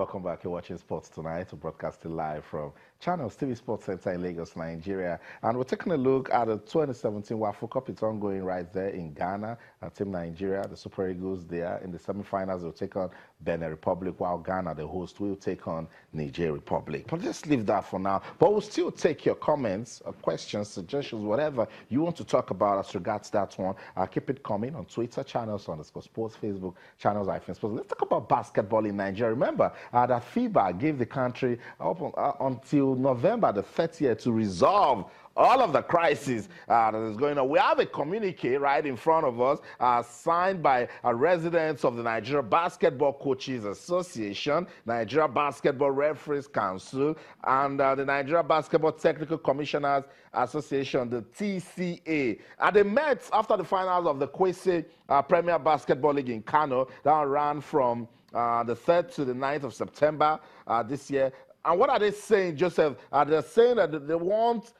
Welcome back. You're watching Sports Tonight. We're broadcasting live from Channels TV Sports Center in Lagos, Nigeria. And we're taking a look at the 2017 WAFU Cup. It's ongoing right there in Ghana. Team Nigeria, the Super Eagles, there in the semi-finals. They'll take on Benin Republic, while Ghana, the host, will take on Niger Republic. But let's leave that for now. But we'll still take your comments, questions, suggestions, whatever you want to talk about as regards that one. Keep it coming on Twitter, Channels_Sports, Facebook, Channels-Sports. Let's talk about basketball in Nigeria. Remember that FIBA gave the country up until November the 30th to resolve all of the crisis that is going on. We have a communique right in front of us signed by residents of the Nigeria Basketball Coaches Association, Nigeria Basketball Referees Council, and the Nigeria Basketball Technical Commissioners Association, the TCA. And they met after the finals of the Kwesi Premier Basketball League in Kano that ran from the 3rd to the 9th of September this year. And what are they saying, Joseph? They're saying that they want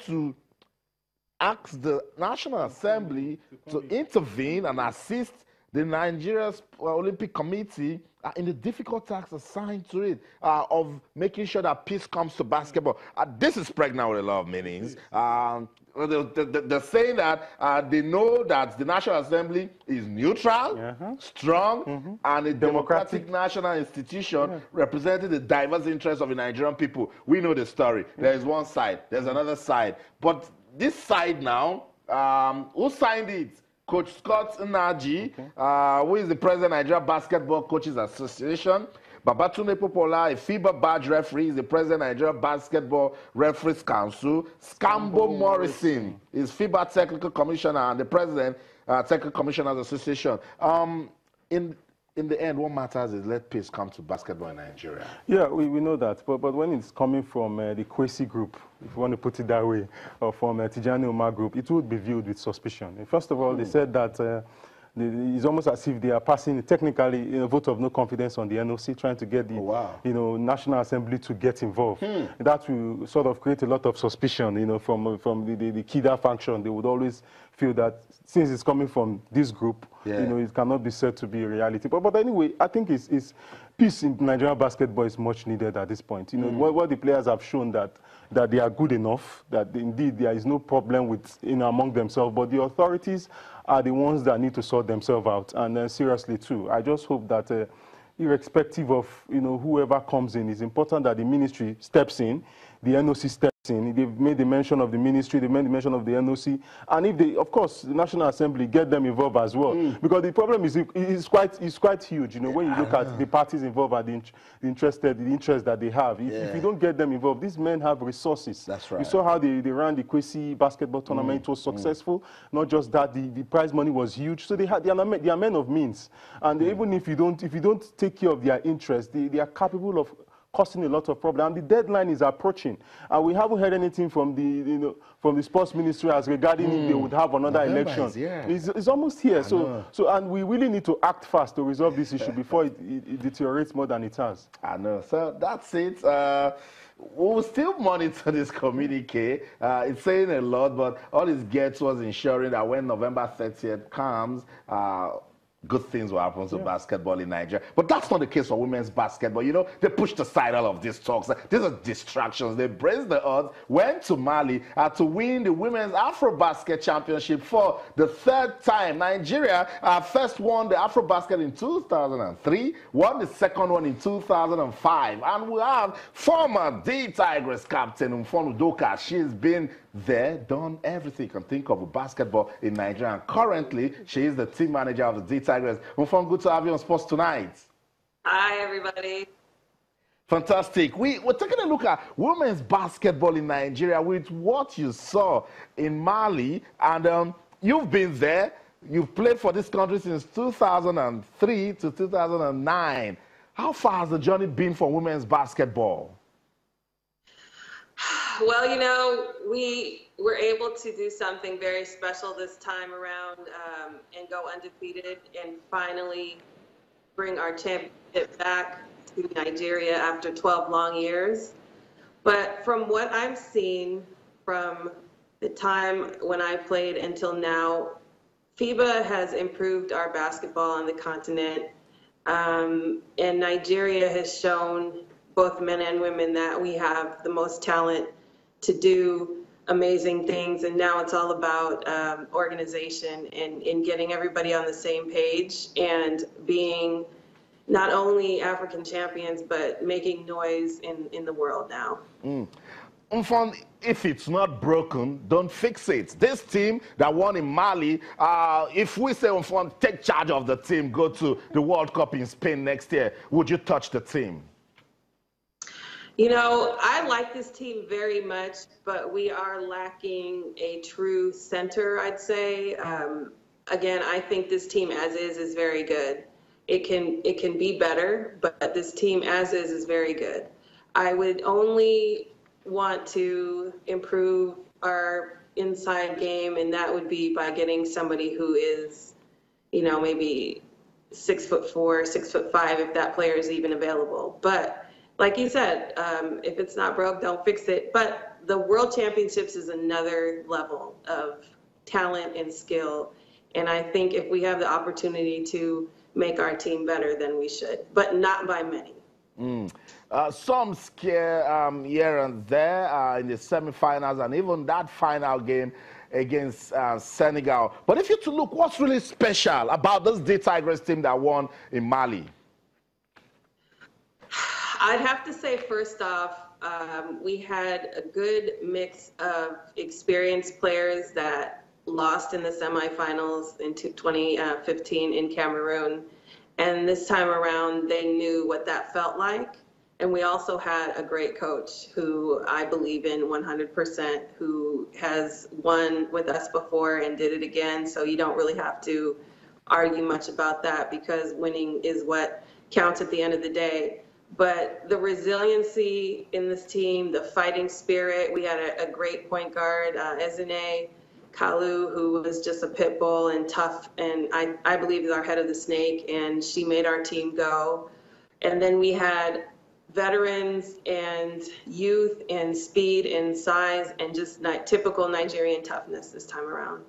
to ask the National Assembly to intervene and assist the Nigeria's Olympic Committee in the difficult task assigned to it of making sure that peace comes to basketball. This is pregnant with a lot of meanings. They're saying that they know that the National Assembly is neutral, strong, and a democratic national institution representing the diverse interests of the Nigerian people. We know the story. There is one side, there's another side. But this side now, who signed it? Coach Scott Nnaji, who is the president of Nigeria Basketball Coaches Association. Babatunde Popola, a FIBA badge referee, is the president of Nigeria Basketball Referees Council. Scambo Morrison is FIBA Technical Commissioner and the president Technical Commissioners Association. In the end, what matters is let peace come to basketball in Nigeria. Yeah, we know that. But when it's coming from the Kwesi group, if you want to put it that way, or from Tijani Umar group, it would be viewed with suspicion. First of all, they said that it's almost as if they are passing technically a vote of no confidence on the NOC, trying to get the National Assembly to get involved. That will sort of create a lot of suspicion, from the KIDA function. They would always feel that since it's coming from this group, it cannot be said to be a reality. But anyway, I think it's peace in Nigerian basketball is much needed at this point. What the players have shown that they are good enough, that indeed there is no problem with among themselves, but the authorities are the ones that need to sort themselves out, and seriously too. I just hope that irrespective of whoever comes in, it's important that the ministry steps in, the NOC steps in. They've made the mention of the ministry, they made the mention of the NOC, and if they, of course, the National Assembly get them involved as well, because the problem is it's quite huge. When you look at the parties involved and the interest that they have, if you don't get them involved, these men have resources. That's right. You saw how they ran the Kwesi basketball tournament. It was successful. Not just that, the prize money was huge. So they are men of means, and even if you don't take care of their interests, they are capable of causing a lot of problems. And the deadline is approaching, and we haven't heard anything from the sports ministry as regarding if they would have another election. It's almost here. And we really need to act fast to resolve this issue before it deteriorates more than it has. I know. So that's it. We'll still monitor this communique. It's saying a lot, but all it gets was ensuring that when November 30th comes, good things will happen to basketball in Nigeria. But that's not the case for women's basketball. They pushed aside all of these talks. These are distractions. They braced the odds, went to Mali to win the Women's Afro-Basket Championship for the 3rd time. Nigeria first won the Afro-Basket in 2003, won the second one in 2005. And we have former D Tigress captain Mfonu Udoka. She's been there, done everything you can think of with basketball in Nigeria. And currently, she is the team manager of the D Tigress. Mfonu, good to have you on Sports Tonight. Hi, everybody. Fantastic. We're taking a look at women's basketball in Nigeria with what you saw in Mali. And you've been there. You've played for this country since 2003 to 2009. How far has the journey been for women's basketball? Well, we were able to do something very special this time around and go undefeated and finally bring our championship back to Nigeria after 12 long years. But from what I've seen from the time when I played until now, FIBA has improved our basketball on the continent. And Nigeria has shown, both men and women, that we have the most talent to do amazing things. And now it's all about organization and getting everybody on the same page and being not only African champions, but making noise in the world now. If it's not broken, don't fix it. This team that won in Mali, if we say, take charge of the team, go to the World Cup in Spain next year, would you touch the team? You know, I like this team very much, but we are lacking a true center, I'd say. Again, I think this team as is very good. It can be better, but this team as is very good. I would only want to improve our inside game, and that would be by getting somebody who is, you know, maybe 6'4", 6'5", if that player is even available. But like you said, if it's not broke, don't fix it. But the World Championships is another level of talent and skill, and I think if we have the opportunity to make our team better, then we should, but not by many. Some scare here and there in the semifinals and even that final game against Senegal. But if you to look, what's really special about this D Tigers team that won in Mali? I'd have to say, first off, we had a good mix of experienced players that lost in the semifinals in 2015 in Cameroon. And this time around, they knew what that felt like. And we also had a great coach who I believe in 100%, who has won with us before and did it again. So you don't really have to argue much about that, because winning is what counts at the end of the day. But the resiliency in this team, the fighting spirit, we had a great point guard, Ezine Kalu, who was just a pit bull and tough, and I believe is our head of the snake, and she made our team go. And then we had veterans and youth and speed and size and just typical Nigerian toughness this time around.